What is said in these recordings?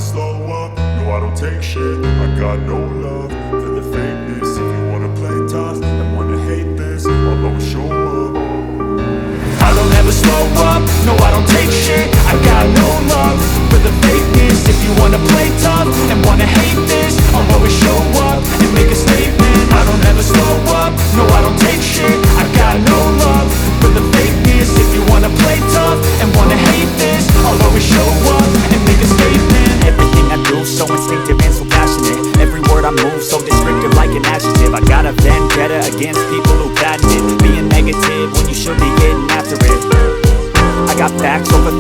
slow up, no I don't take shit. I got no love for the fakeness. If you wanna play tough and wanna hate this, I'll always show up. I don't ever slow up, no I don't take shit. I got no love for the fakeness. If you wanna play tough and wanna hate this, I'll always show up and make a statement. I don't ever slow up, no I don't take shit. I got no love for the fakeness. If you wanna play tough and wanna hate this, I'll always show up and make a statement. Everything I do so instinctive and so passionate. Every word I move so descriptive like an adjective. I got a vendetta against people who patent it, being negative when you should be getting after it. I got facts over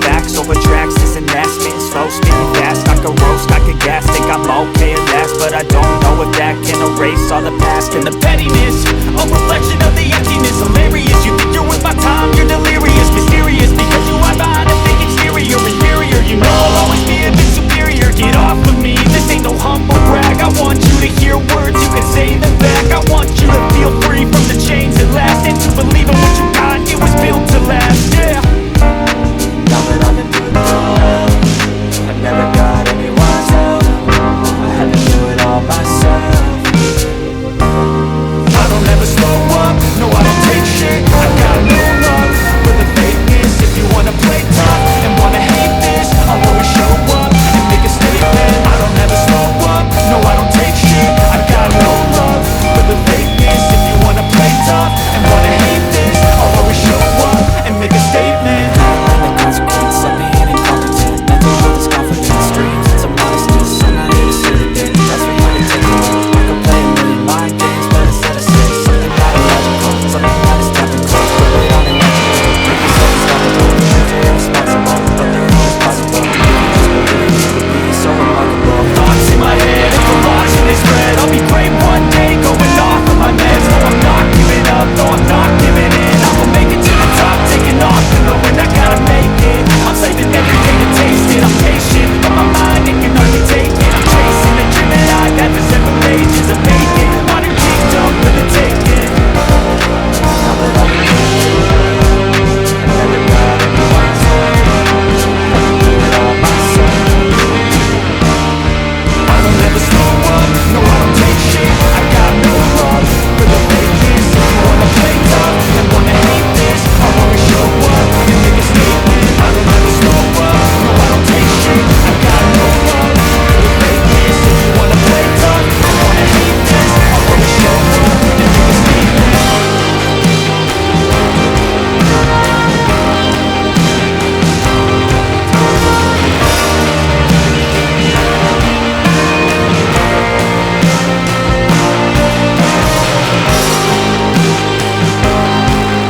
tracks. This and that, spitting slow, spitting fast. I could roast, I could gas, think I'm okay at last, but I don't know if that can erase all the past and the pettiness. A reflection of the emptiness, hilarious. You think you're worth my time, you're delirious, mysterious, because you hide behind a fake exterior, inferior. You know I'll always